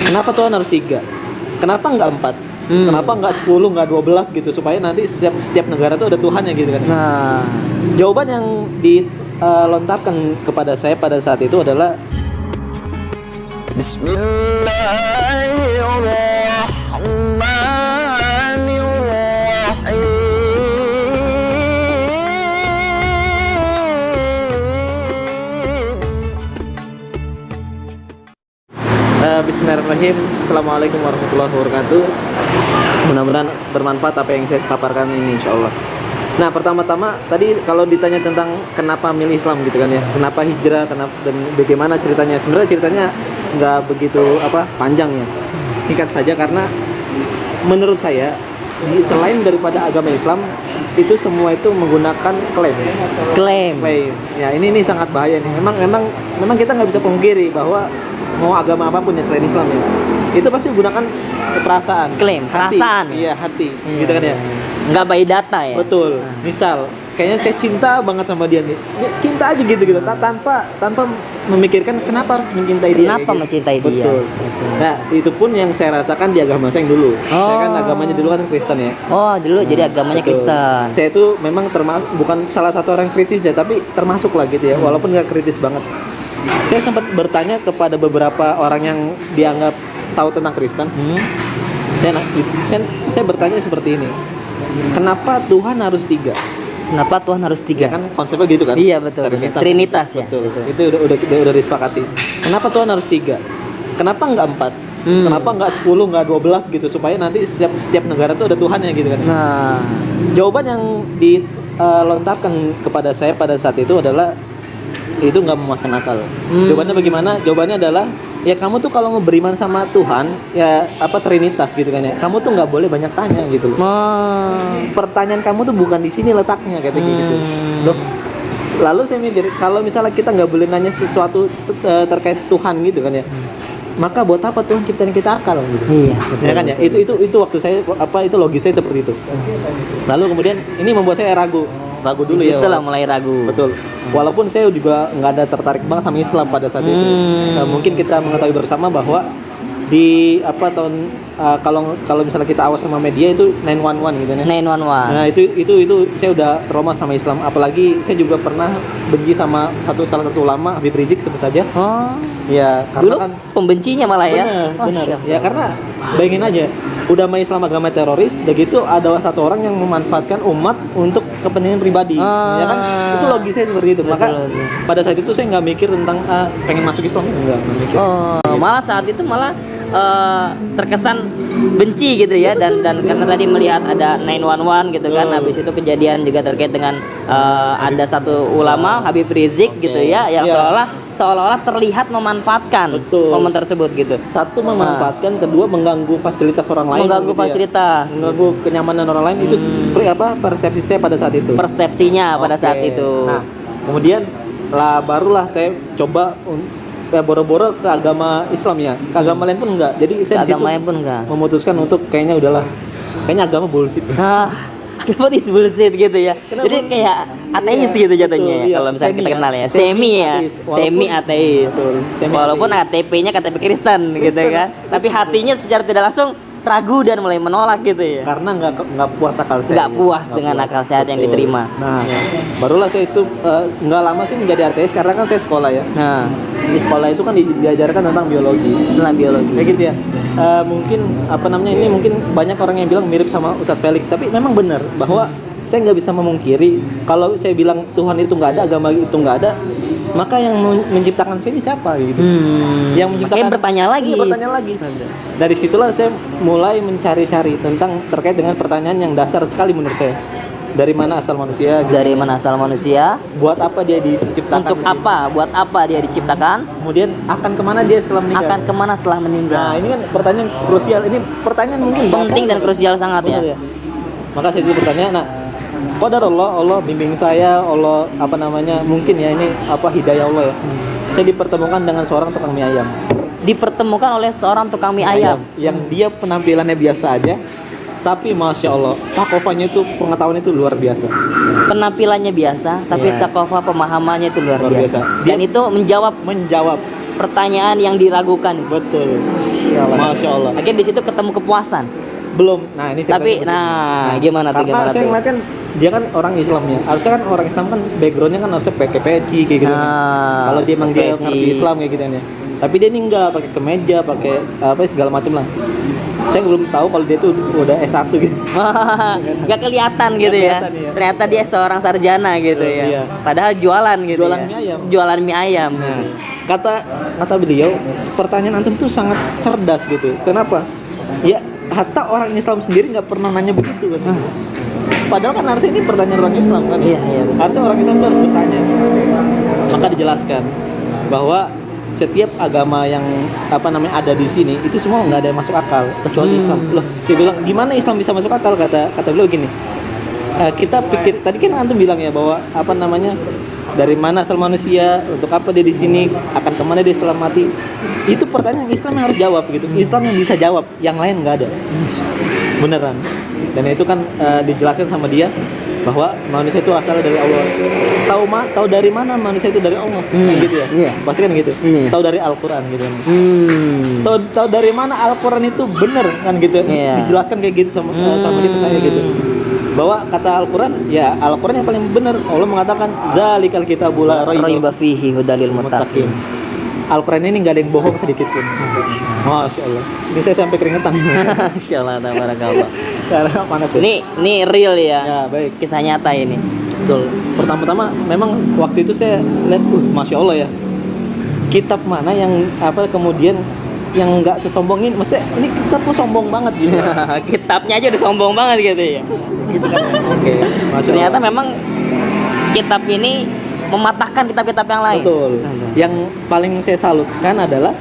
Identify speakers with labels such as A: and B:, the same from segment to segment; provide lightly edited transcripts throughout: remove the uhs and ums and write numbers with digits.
A: Kenapa Tuhan harus 3? Kenapa nggak 4? Kenapa nggak 10, nggak 12 gitu, supaya nanti setiap negara tuh ada Tuhannya gitu kan.
B: Nah,
A: Jawaban yang dilontarkan kepada saya pada saat itu adalah Bismillahirrahmanirrahim. Assalamualaikum warahmatullahi wabarakatuh. Mudah-mudahan bermanfaat apa yang saya paparkan ini, insyaallah. Nah, pertama-tama tadi kalau ditanya tentang kenapa milih Islam gitu kan ya, kenapa hijrah, kenapa dan bagaimana ceritanya. Sebenarnya ceritanya nggak begitu panjang ya. Singkat saja, karena menurut saya selain daripada agama Islam itu semua itu menggunakan klaim. Ya, ini sangat bahaya nih. Memang kita nggak bisa pungkiri bahwa mau agama apapun ya selain Islam ya, itu pasti menggunakan perasaan,
B: klaim, perasaan.
A: Iya, hati, gitu kan ya.
B: Nggak by data ya.
A: Betul. Misal, kayaknya saya cinta banget sama dia nih, cinta aja gitu tanpa memikirkan kenapa harus mencintai dia.
B: Kenapa mencintai dia?
A: Betul. Nah, itu pun yang saya rasakan di agama saya yang dulu. Saya kan agamanya dulu kan Kristen ya.
B: Oh, dulu jadi agamanya
A: Betul.
B: Kristen.
A: Saya itu memang bukan salah satu orang kritis ya, tapi termasuk lah gitu ya, walaupun nggak kritis banget. Saya sempat bertanya kepada beberapa orang yang dianggap tahu tentang Kristen. Saya bertanya seperti ini. Kenapa Tuhan harus 3?
B: Kenapa Tuhan harus 3?
A: Ya kan konsepnya gitu kan?
B: Iya, betul. Trinitas ya.
A: Betul. Itu udah disepakati. Kenapa Tuhan harus 3? Kenapa nggak 4? Kenapa nggak 10, nggak 12 gitu, supaya nanti setiap negara tuh ada Tuhannya gitu kan?
B: Nah,
A: jawaban yang dilontarkan kepada saya pada saat itu adalah itu nggak memuaskan akal. Jawabannya bagaimana? Jawabannya adalah ya kamu tuh kalau mau beriman sama Tuhan ya Trinitas gitu kan ya, kamu tuh nggak boleh banyak tanya gitu loh. Pertanyaan kamu tuh bukan di sini letaknya kayak gitu loh. Lalu saya mikir, kalau misalnya kita nggak boleh nanya sesuatu terkait Tuhan gitu kan ya, maka buat apa Tuhan ciptain kita akal gitu?
B: Iya, betul,
A: ya kan ya. Itu waktu saya itu logis saya seperti itu. Lalu kemudian ini membuat saya ragu dulu ya.
B: Itulah mulai ragu.
A: Betul. Walaupun saya juga nggak ada tertarik banget sama Islam pada saat itu. Mungkin kita mengetahui bersama bahwa di kalau misalnya kita awas sama media itu 911 gitu ya.
B: 911.
A: Nah, itu saya udah trauma sama Islam, apalagi saya juga pernah benci sama salah satu ulama, Habib Rizik sebut saja. Ya, karena
B: dulu
A: kan
B: pembencinya malah ya.
A: Benar. Ya karena bayangin aja, udah mah Islam agama teroris, udah gitu ada satu orang yang memanfaatkan umat untuk kepentingan pribadi. Ya kan? Itu logis saya seperti itu. Maka pada saat itu saya nggak mikir tentang pengen masuk Islam, enggak mikir.
B: Malah saat itu terkesan benci gitu ya, dan karena tadi melihat ada 911 gitu kan. Habis itu kejadian juga terkait dengan ada satu ulama Habib Rizik gitu ya, yang seolah-olah terlihat memanfaatkan momen tersebut gitu.
A: Satu memanfaatkan, kedua mengganggu fasilitas orang lain.
B: Mengganggu fasilitas,
A: mengganggu kenyamanan orang lain. Itu persepsi saya pada saat itu.
B: Persepsinya pada saat itu.
A: Nah, kemudian barulah saya coba boro-boro ke agama Islam ya, ke agama lain pun enggak. Jadi saya di situ memutuskan untuk kayaknya agama bullshit.
B: Agama bullshit gitu ya. Jadi kayak ateis gitu jatuhnya ya, kalau misalnya kita kenal ya. Semi ateis. Walaupun KTP-nya KTP Kristen gitu kan. Tapi hatinya secara tidak langsung ragu dan mulai menolak gitu ya.
A: Karena nggak puas akal sehat.
B: Nggak puas dengan akal sehat yang diterima.
A: Nah, barulah saya itu nggak lama sih menjadi ateis, karena kan saya sekolah ya. Nah, di sekolah itu kan diajarkan tentang biologi. Kayak gitu ya. Mungkin ini mungkin banyak orang yang bilang mirip sama Ustadz Felix, tapi memang benar bahwa saya nggak bisa memungkiri kalau saya bilang Tuhan itu nggak ada, agama itu nggak ada, maka yang menciptakan saya ini siapa gitu. Yang menciptakan,
B: bertanya lagi.
A: Dari situlah saya mulai mencari-cari tentang terkait dengan pertanyaan yang dasar sekali menurut saya. Dari mana asal manusia? Gitu.
B: Dari mana asal manusia?
A: Buat apa dia diciptakan?
B: Untuk apa? Buat apa dia diciptakan?
A: Kemudian akan kemana dia setelah meninggal?
B: Akan kemana setelah meninggal?
A: Nah, ini kan pertanyaan krusial. Ini pertanyaan mungkin
B: penting dan krusial sangat ya.
A: Maka saya juga bertanya, Allah bimbing saya, Allah mungkin ya ini hidayah Allah ya. Saya dipertemukan dengan seorang tukang mie ayam.
B: Dipertemukan oleh seorang tukang mie ayam
A: yang dia penampilannya biasa aja, tapi masya Allah, sakofanya itu, pengetahuan itu luar biasa.
B: Penampilannya biasa, tapi sakofa pemahamannya itu luar biasa. Dan itu menjawab
A: pertanyaan
B: yang diragukan.
A: Betul.
B: Masya Allah.
A: Masya Allah.
B: Akhirnya di situ ketemu kepuasan.
A: Belum. Nah, ini
B: Tapi
A: ceritanya begini.
B: gimana tuh?
A: Karena
B: Gimana
A: saya
B: tuh?
A: ngeliat kan dia kan orang Islam ya. Harusnya kan orang Islam kan backgroundnya kan harusnya pakai peci kayak gitu. kan. Kalau dia emang dia
B: peci.
A: ngerti Islam kayak gitu kan ya. Tapi dia ini enggak pakai kemeja, pakai apa segala macam lah. Saya belum tahu kalau dia tuh udah S1 gitu.
B: Gak kelihatan gitu
A: Nggak
B: ya.
A: kelihatan, iya.
B: Ternyata dia seorang sarjana gitu ya.
A: Iya.
B: Padahal jualan gitu.
A: Jualan
B: ya.
A: mie ayam.
B: Jualan mie ayam.
A: Nah, kata beliau, pertanyaan antum tuh sangat cerdas gitu. Kenapa? Ya, hatta orang Islam sendiri nggak pernah nanya begitu kan. Padahal kan harusnya ini pertanyaan orang Islam kan.
B: Iya, iya, betul.
A: Harusnya orang Islam tuh harus bertanya. Maka dijelaskan bahwa setiap agama yang ada di sini itu semua nggak ada yang masuk akal kecuali Islam. Loh, saya bilang gimana Islam bisa masuk akal? Kata beliau gini. Kita pikir tadi kan antum bilang ya bahwa dari mana asal manusia, untuk apa dia di sini, akan kemana dia setelah mati. Itu pertanyaan Islam yang harus jawab gitu. Islam yang bisa jawab, yang lain nggak ada. Beneran. Dan itu kan dijelaskan sama dia bahwa manusia itu asalnya dari Allah. Tahu dari mana manusia itu dari Allah? Gitu ya.
B: Iya.
A: Pasti kan gitu.
B: Iya.
A: Tahu dari Al-Qur'an gitu kan. Tahu dari mana Al-Qur'an itu bener kan gitu.
B: Iya.
A: Dijelaskan kayak gitu sama dia ke saya gitu. Bahwa kata Al-Qur'an, ya Al-Qur'an yang paling benar. Allah mengatakan zalikal kitabul la
B: Raiba fihi hudalil muttaqin.
A: Al-Qur'an ini nggak ada yang bohong sedikit pun. Masya Allah. Ini saya sampai keringetan.
B: Masya Allah, tabarakallah.
A: Karena mana tuh?
B: Ini real ya.
A: Ya baik.
B: Kisah nyata ini.
A: Betul. Pertama-tama memang waktu itu saya lihat, Masya Allah ya. Kitab mana yang kemudian yang nggak sesombongin, maksudnya ini kitab kok sombong banget gitu.
B: Kitabnya aja udah sombong banget gitu ya.
A: Gitu kan. Oke. Masya
B: Ternyata
A: Allah.
B: memang kitab ini mematahkan kitab-kitab yang lain.
A: Betul. Yang paling saya salutkan adalah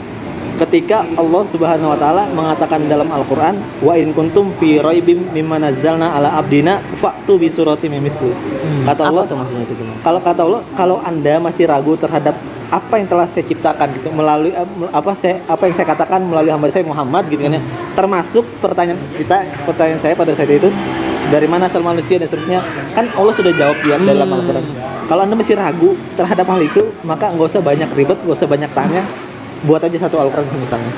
A: ketika Allah Subhanahu wa taala mengatakan dalam Al-Qur'an, wa in kuntum fi raibim mimma nazzalna ala abdina fa'tu bi suratin min misli. Kata Allah,
B: Apa tuh maksudnya itu gimana?
A: kalau kata Allah, kalau Anda masih ragu terhadap apa yang telah saya ciptakan gitu melalui apa yang saya katakan melalui hamba saya Muhammad gitu kan ya. Termasuk pertanyaan saya pada saat itu, dari mana asal manusia dan seterusnya, kan Allah sudah jawab dia dalam Al-Qur'an. Kalau Anda masih ragu terhadap hal itu, maka nggak usah banyak ribet, nggak usah banyak tanya, buat aja satu Al-Qur'an misalnya.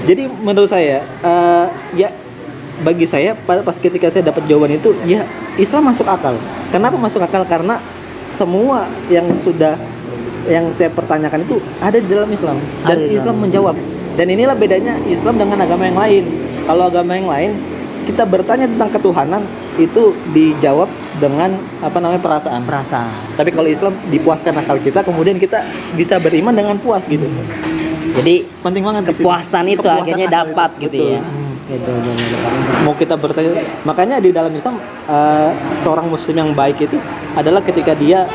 A: Jadi menurut saya ya bagi saya pas ketika saya dapat jawaban itu, ya Islam masuk akal. Kenapa masuk akal? Karena semua yang saya pertanyakan itu ada di dalam Islam dan Islam menjawab. Dan inilah bedanya Islam dengan agama yang lain. Kalau agama yang lain kita bertanya tentang ketuhanan itu dijawab dengan perasaan. Tapi kalau Islam dipuaskan akal kita, kemudian kita bisa beriman dengan puas gitu.
B: Jadi
A: Penting banget di situ.
B: kepuasan itu
A: Kepuasan
B: akhirnya
A: akal
B: dapat
A: itu.
B: gitu
A: Betul.
B: ya. Gitu.
A: Mau kita bertanya, makanya di dalam Islam seorang muslim yang baik itu adalah ketika dia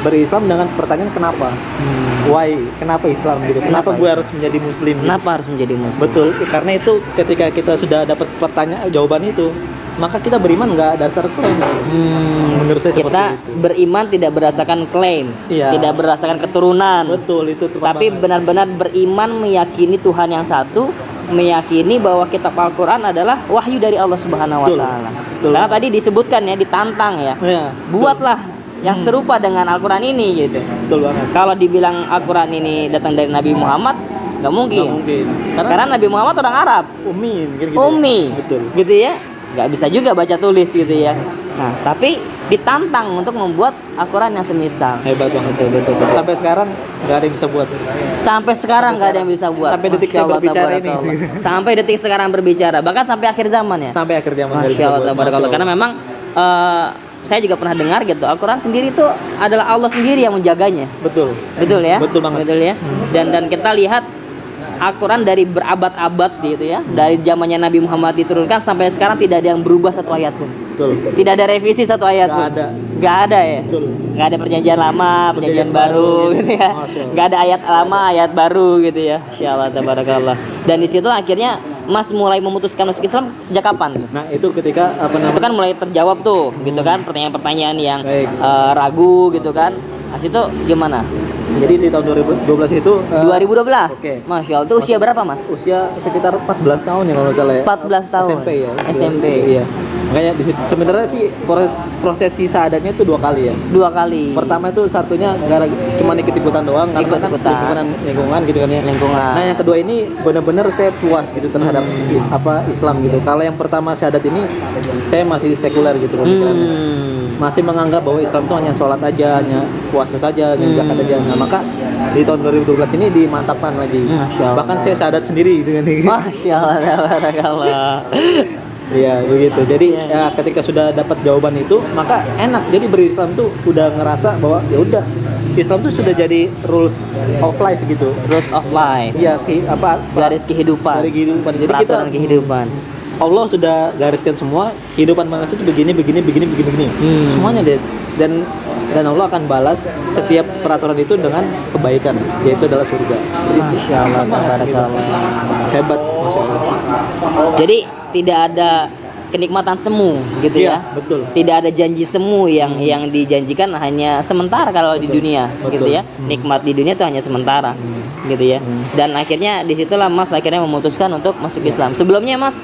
A: berislam dengan pertanyaan kenapa, why, kenapa Islam gitu, kenapa gue harus menjadi muslim gitu.
B: Kenapa harus menjadi muslim?
A: Betul, karena itu ketika kita sudah dapat jawaban itu, maka kita beriman nggak dasar klaim. Menurut saya seperti
B: Kita
A: itu.
B: beriman tidak berdasarkan klaim,
A: Iya.
B: tidak berdasarkan keturunan.
A: Betul, itu tepat
B: Tapi
A: banget.
B: benar-benar beriman meyakini Tuhan yang satu, meyakini bahwa kitab Al-Qur'an adalah wahyu dari Allah Subhanahu wa
A: Betul.
B: taala.
A: Betul.
B: Karena tadi disebutkan ya, ditantang ya.
A: Ya,
B: Buatlah yang serupa dengan Al-Qur'an ini gitu.
A: betul banget.
B: Kalau dibilang Al-Qur'an ini datang dari Nabi Muhammad, nggak mungkin.
A: Nggak mungkin.
B: Karena Nabi Muhammad orang Arab,
A: Umi, gitu.
B: Ummi,
A: Betul.
B: gitu ya. Nggak bisa juga baca tulis gitu ya. Nah, tapi ditantang untuk membuat Al-Qur'an yang semisal.
A: Hebat banget. Betul. Sampai sekarang nggak ada yang bisa buat.
B: Sampai sekarang nggak ada yang bisa buat.
A: Sampai detik
B: Masya
A: saya
B: Allah,
A: berbicara ini.
B: tabarakallah. Sampai detik sekarang berbicara, bahkan sampai akhir zaman ya.
A: Sampai akhir zaman nggak
B: Masya
A: bisa
B: Allah,
A: buat.
B: tabarakallah. Karena memang saya juga pernah dengar gitu, Al-Qur'an sendiri itu adalah Allah sendiri yang menjaganya.
A: Betul.
B: Betul ya?
A: Betul banget.
B: Betul ya. Dan kita lihat Al-Quran dari berabad-abad gitu ya, dari zamannya Nabi Muhammad diturunkan sampai sekarang tidak ada yang berubah satu ayat pun.
A: Betul.
B: Tidak ada revisi satu ayat
A: Nggak
B: pun.
A: ada.
B: Nggak ada ya.
A: Betul.
B: Nggak ada perjanjian lama, perjanjian
A: Perjanjian
B: baru
A: baru,
B: gitu ya.
A: Masya Allah.
B: Nggak ada ayat lama, ayat baru gitu ya. Insyaallah tabarakallah. Dan di situ akhirnya Mas mulai memutuskan masuk Islam sejak kapan?
A: Nah, itu ketika
B: Itu kan mulai terjawab tuh, gitu kan, pertanyaan-pertanyaan yang
A: Baik.
B: ragu gitu kan. Nah, situ gimana?
A: Jadi di tahun 2012 itu
B: 2012.
A: Oke.
B: Masya Allah. Itu usia berapa mas?
A: usia sekitar 14 tahun ya kalau nggak salah ya.
B: 14 tahun.
A: SMP ya.
B: SMP.
A: Iya. Makanya di situ sebenarnya sih prosesi syahadatnya itu 2 kali ya.
B: 2 kali.
A: Pertama itu satunya cuma ikut-ikutan doang karena kan
B: Ikut-ikutan.
A: lingkungan gitu kan ya.
B: Lingkungan.
A: Nah, yang kedua ini benar-benar saya puas gitu terhadap Islam gitu. Kalau yang pertama syahadat ini saya masih sekuler gitu pemikirannya. Masih menganggap bahwa Islam itu hanya sholat aja, hanya puasa saja, hanya zakat aja. Nah, maka di tahun 2012 ini dimantapkan lagi.
B: Masya Allah.
A: Bahkan saya syahadat sendiri gitu kan.
B: Masya Allah, tabarakallah.
A: Iya begitu. Jadi ya ketika sudah dapat jawaban itu, maka enak. Jadi berislam tuh udah ngerasa bahwa ya udah Islam tuh sudah jadi rules of life gitu.
B: Rules of life.
A: Iya,
B: Garis kehidupan.
A: dari kehidupan. Jadi kita
B: Peraturan kehidupan.
A: Allah sudah gariskan semua kehidupan manusia itu begini. Semuanya deh. Dan Allah akan balas setiap peraturan itu dengan kebaikan, yaitu adalah surga. Seperti itu.
B: Masya Allah, tabarakallah.
A: Hebat, Masya Allah.
B: Jadi tidak ada kenikmatan semu gitu
A: Iya,
B: ya.
A: betul.
B: Tidak ada janji semu yang dijanjikan hanya sementara kalau di dunia gitu
A: Betul.
B: ya. Nikmat di dunia itu hanya sementara gitu ya. Dan akhirnya disitulah Mas akhirnya memutuskan untuk masuk Islam. Sebelumnya Mas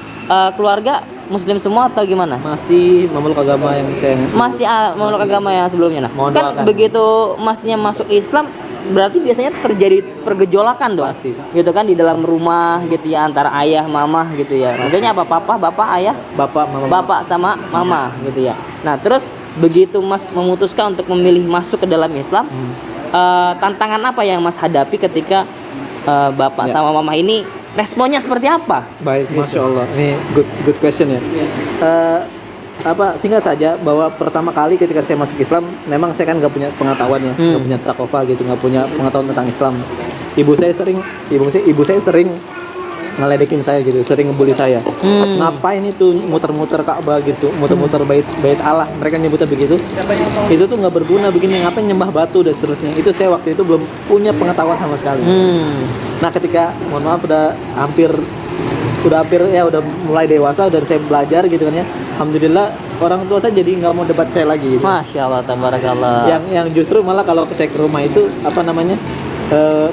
B: keluarga Muslim semua atau gimana?
A: Masih memeluk agama yang saya
B: Masih memeluk agama yang sebelumnya. Nah,
A: Mohon
B: kan
A: doakan.
B: begitu Masnya masuk Islam berarti biasanya terjadi pergejolakan dong.
A: Pasti.
B: Gitu kan di dalam rumah gitu ya antara ayah mama gitu ya. Maksudnya apa? Papa, bapak, ayah,
A: Bapak, Mama.
B: bapak sama mama gitu ya. Nah, terus begitu Mas memutuskan untuk memilih masuk ke dalam Islam, tantangan apa yang Mas hadapi ketika bapak
A: Ya.
B: sama mama ini responnya seperti apa?
A: Baik, Masya Allah. Ini good question ya. Singkat saja bahwa pertama kali ketika saya masuk Islam, memang saya kan nggak punya pengetahuan ya, nggak punya sakofa gitu, nggak punya pengetahuan tentang Islam. Ibu saya sering ngeledekin saya gitu, sering ngebully saya. Ngapain itu muter-muter Ka'bah gitu, muter-muter bait Allah, mereka nyebutnya begitu. Itu tuh nggak berguna begini, ngapain nyembah batu dan seterusnya. Itu saya waktu itu belum punya pengetahuan sama sekali. Nah, ketika mohon maaf udah hampir ya udah mulai dewasa dan saya belajar gitu kan ya. Alhamdulillah orang tua saya jadi nggak mau debat saya lagi gitu.
B: Masya Allah, tabarakallah.
A: Yang justru malah kalau saya ke rumah itu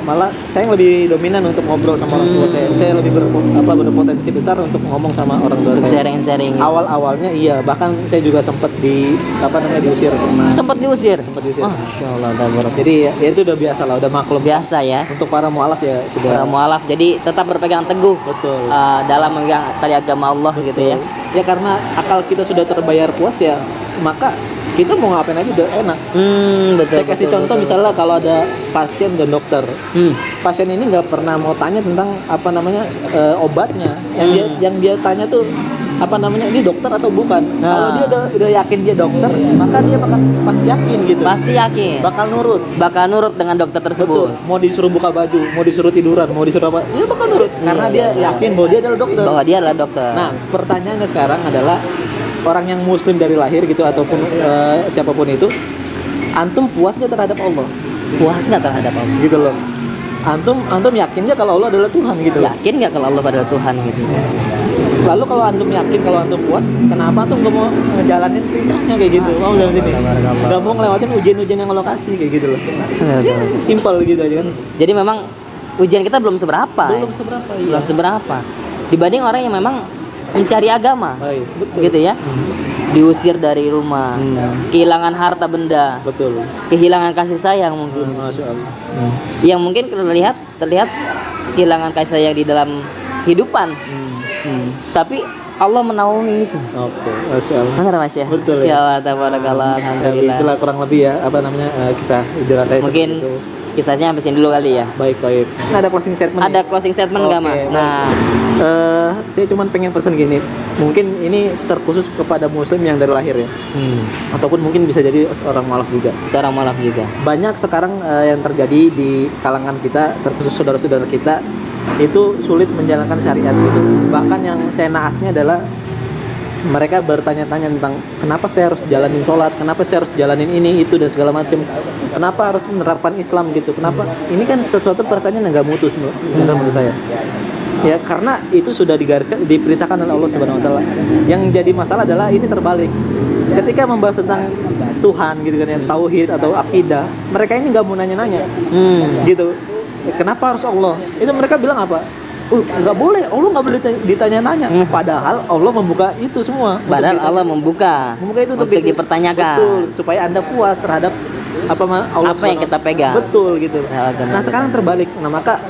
A: malah saya yang lebih dominan untuk ngobrol sama orang tua saya. Saya lebih berpotensi besar untuk ngomong sama orang tua saya.
B: Sharing-sharing.
A: Awalnya iya, bahkan saya juga sempat diusir pernah.
B: Sempat diusir.
A: Diusir.
B: Masya Allah, tabarakallah.
A: Jadi ya itu udah biasa lah, udah maklum.
B: Biasa ya.
A: Untuk para mualaf ya sudah.
B: Para mualaf. Jadi tetap berpegang teguh
A: Betul.
B: dalam memegang tali agama Allah gitu ya.
A: Ya karena akal kita sudah terbayar puas ya, maka kita mau ngapain aja udah enak.
B: Betul.
A: Saya kasih contoh misalnya kalau ada pasien dan dokter. Pasien ini nggak pernah mau tanya tentang obatnya. Yang dia tanya tuh ini dokter atau bukan. Kalau dia udah yakin dia dokter, maka dia pasti yakin gitu.
B: Pasti yakin.
A: Bakal nurut
B: dengan dokter
A: betul.
B: tersebut.
A: Mau disuruh buka baju, mau disuruh tiduran, mau disuruh apa, dia bakal nurut karena dia yakin bahwa dia adalah dokter.
B: Bahwa dia adalah dokter.
A: Nah, pertanyaannya sekarang adalah orang yang muslim dari lahir gitu ataupun siapapun itu, antum puas nggak terhadap Allah?
B: Puas nggak terhadap Allah?
A: Gitu loh. Antum yakin nggak kalau Allah adalah Tuhan gitu loh.
B: Yakin nggak kalau Allah adalah Tuhan gitu?
A: Lalu kalau antum yakin, kalau antum puas, kenapa antum nggak mau ngejalanin perintahnya kayak gitu? Mau jalan sini? Nggak mau ngelewatin ujian-ujian yang Allah kasih kayak gitu loh. Ya, simpel gitu aja kan.
B: Jadi memang ujian kita belum seberapa.
A: Belum seberapa, iya.
B: Belum seberapa. Dibanding orang yang memang mencari agama.
A: Baik, betul.
B: Gitu ya. Diusir dari rumah, kehilangan harta benda,
A: Betul.
B: kehilangan kasih sayang mungkin.
A: Masya Allah.
B: Yang mungkin terlihat kehilangan kasih sayang di dalam kehidupan. Tapi Allah menaungi itu.
A: Oke, Masya Allah.
B: Benar Mas ya?
A: Betul ya.
B: Insya Allah, tabarakallah, alhamdulillah.
A: Itulah kurang lebih ya kisah hijrah saya.
B: Mungkin
A: seperti itu.
B: kisahnya habisin dulu kali ya.
A: Baik. Nah, ada closing statement.
B: Ada closing statement nggak
A: Oke,
B: Mas?
A: baik.
B: Nah,
A: saya cuma pengen pesan gini. Mungkin ini terkhusus kepada muslim yang dari lahir ya. Ataupun mungkin bisa jadi seorang mualaf juga.
B: seorang malaf juga.
A: Banyak sekarang yang terjadi di kalangan kita, terkhusus saudara-saudara kita, itu sulit menjalankan syariat gitu. Bahkan yang saya naasnya adalah mereka bertanya-tanya tentang kenapa saya harus jalanin sholat, kenapa saya harus jalanin ini, itu dan segala macam, kenapa harus menerapkan Islam gitu, kenapa ini kan sesuatu pertanyaan yang nggak mutu sebenarnya menurut saya. Ya karena itu sudah diperintahkan oleh Allah Subhanahu Wa Taala. Yang jadi masalah adalah ini terbalik. ketika membahas tentang Tuhan gitu kan ya, tauhid atau akidah, mereka ini nggak mau nanya-nanya gitu. Kenapa harus Allah? Itu mereka bilang apa? Nggak boleh, Allah nggak boleh ditanya-tanya. Padahal Allah membuka itu semua.
B: Padahal Allah membuka
A: itu untuk
B: dipertanyakan.
A: Betul, supaya Anda puas terhadap Allah
B: apa yang kita pegang.
A: Betul gitu.
B: Ya,
A: nah sekarang terbalik. Nah maka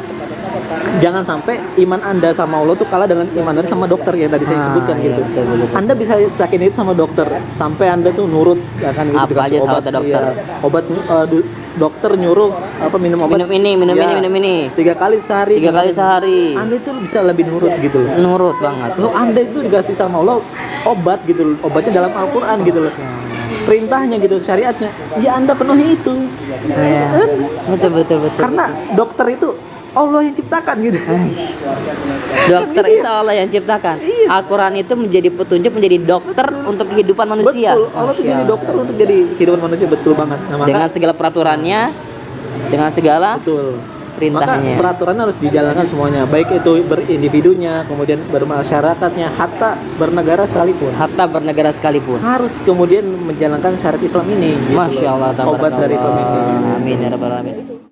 A: jangan sampai iman Anda sama Allah tuh kalah dengan iman Anda sama dokter yang tadi saya sebutkan
B: iya,
A: gitu.
B: betul.
A: Anda bisa yakin itu sama dokter sampai Anda tuh nurut ya kan gitu,
B: apa
A: dikasih
B: aja sama
A: obat
B: dokter.
A: Iya, obat dokter nyuruh minum obat.
B: Minum ini.
A: 3 kali sehari.
B: 3 kali sehari.
A: Anda itu bisa lebih nurut gitu loh.
B: Nurut banget.
A: Lo Anda itu dikasih sama Allah obat gitu loh. Obatnya dalam Al-Qur'an gitu loh. Perintahnya gitu, syariatnya. Ya Anda penuhi itu.
B: Iya. Betul.
A: Karena dokter itu Allah yang ciptakan gitu.
B: Dokter itu Allah yang ciptakan. Al-Quran itu menjadi petunjuk, menjadi dokter untuk kehidupan manusia.
A: Betul. Allah tuh jadi dokter untuk jadi kehidupan manusia, betul banget. Nah,
B: dengan segala peraturannya, dengan segala
A: betul.
B: perintahnya.
A: Maka peraturannya harus dijalankan semuanya, baik itu berindividunya, kemudian bermasyarakatnya, hatta bernegara sekalipun. Harus kemudian menjalankan syariat Islam ini. Gitu
B: Masya Allah.
A: Obat dari Islam ini.
B: Amin ya rabbal alamin.